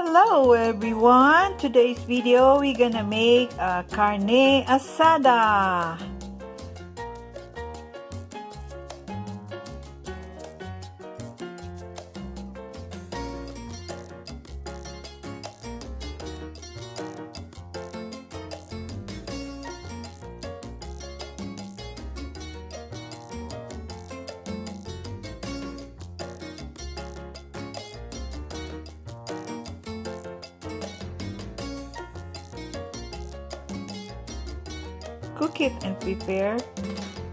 Hello everyone! Today's video we're gonna make a carne asada. Cook it and prepare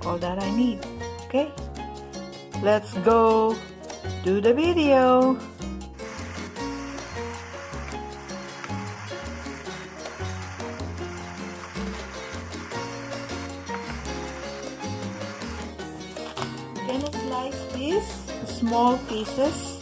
all that I need. Okay, let's go do the video. We're gonna slice these small pieces.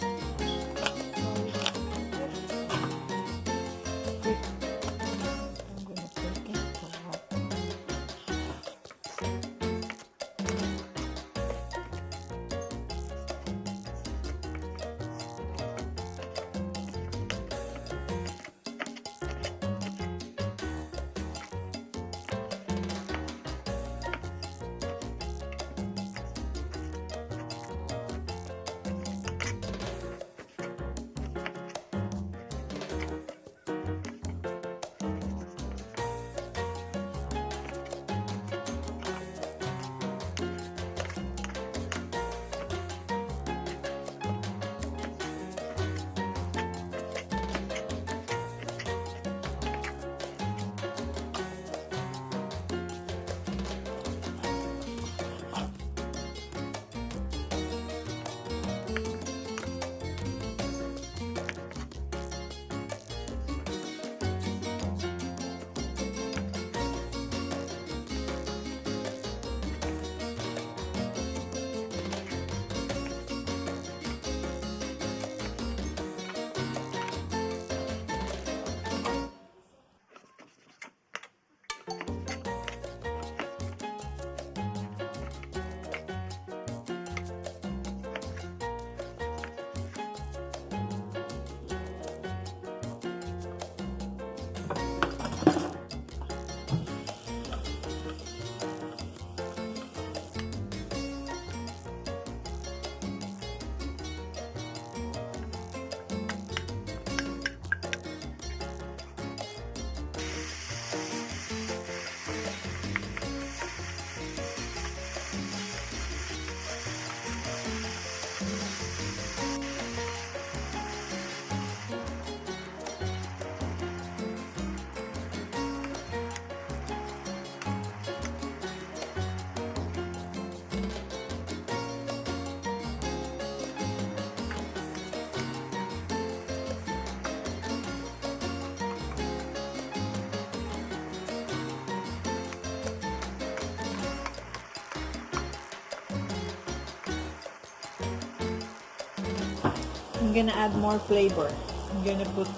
I'm gonna add more flavor. I'm gonna put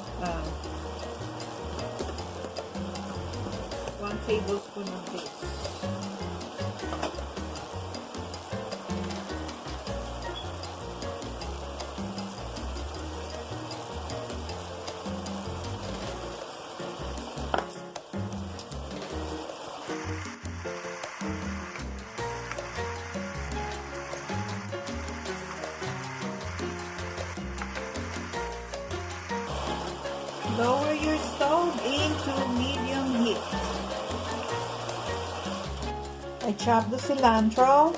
1 tablespoon of this. Lower your stove into medium heat. I chop the cilantro.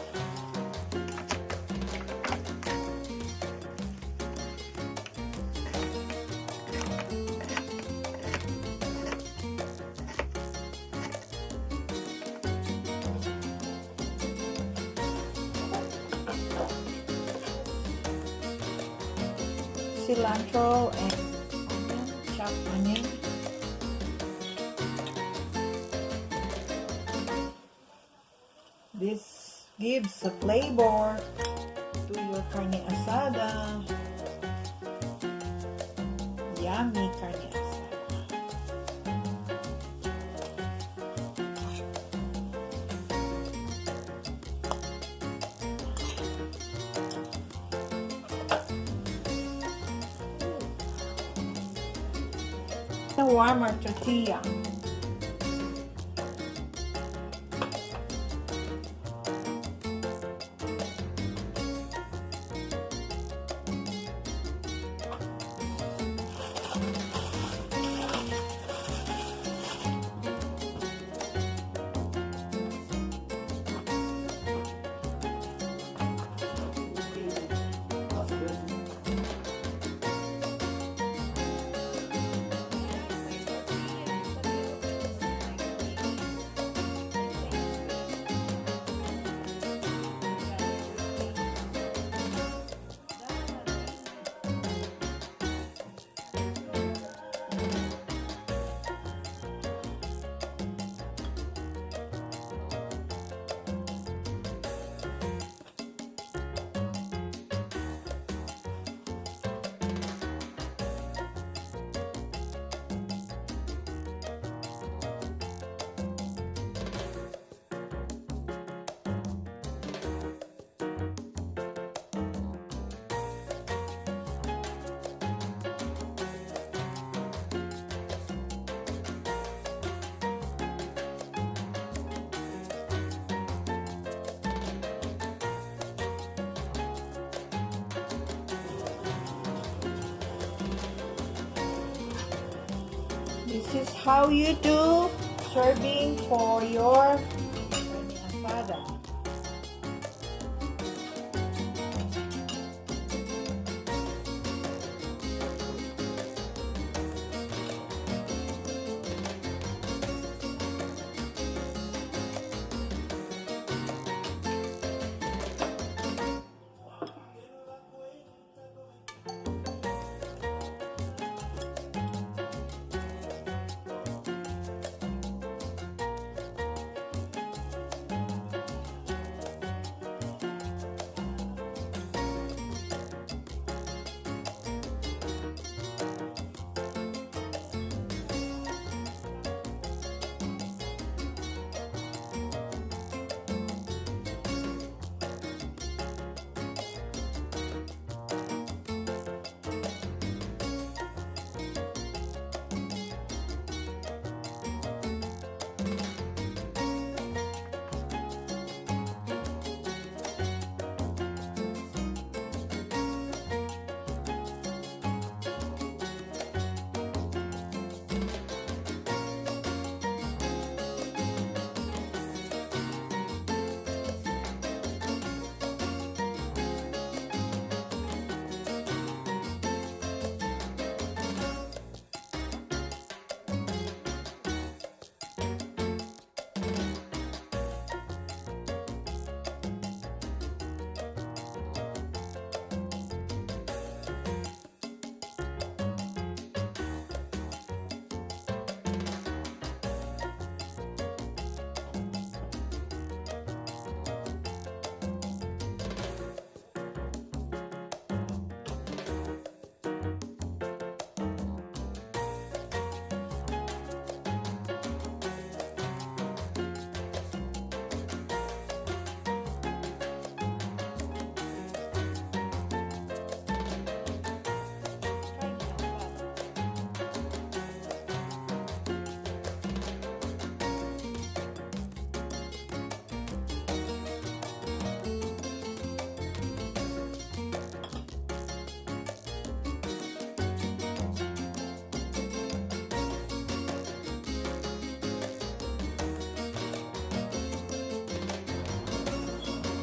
Cilantro and chopped onion. This gives a flavor to your carne asada. Yummy carne asada. a warmer tortilla. This is how you do serving for your asada.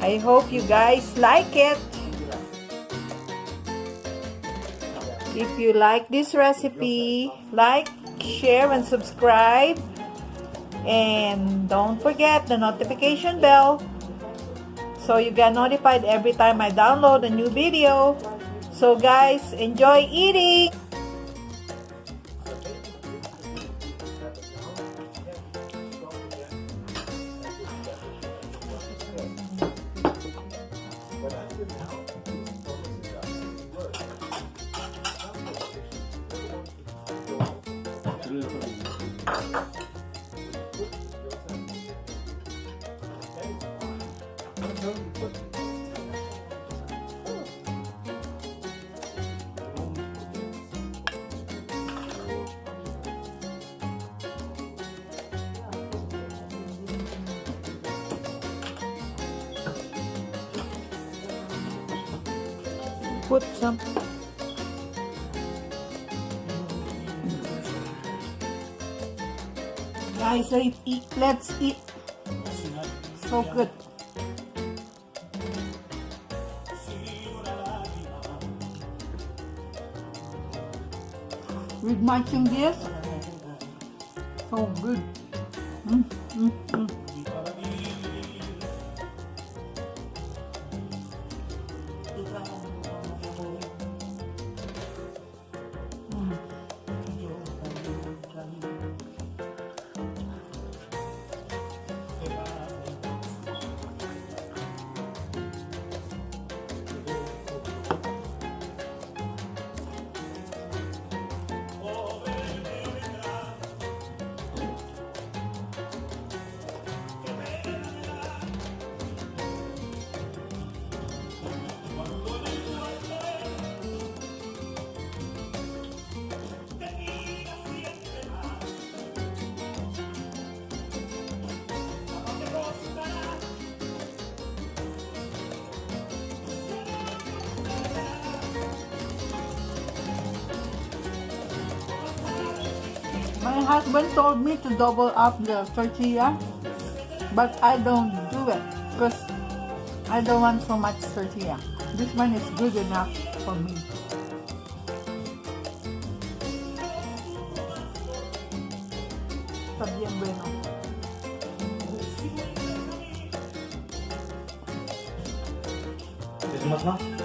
I hope you guys like it. If you like this recipe, like, share, and subscribe. And don't forget the notification bell so you get notified every time I download a new video. So guys, enjoy eating! put some. Guys, let's eat. Let's eat. So good. With matching this, so good. Mm, mm, mm. My husband told me to double up the tortilla, but I don't do it because I don't want so much tortilla. This one is good enough for me. Está bien bueno. ¿Es más, no?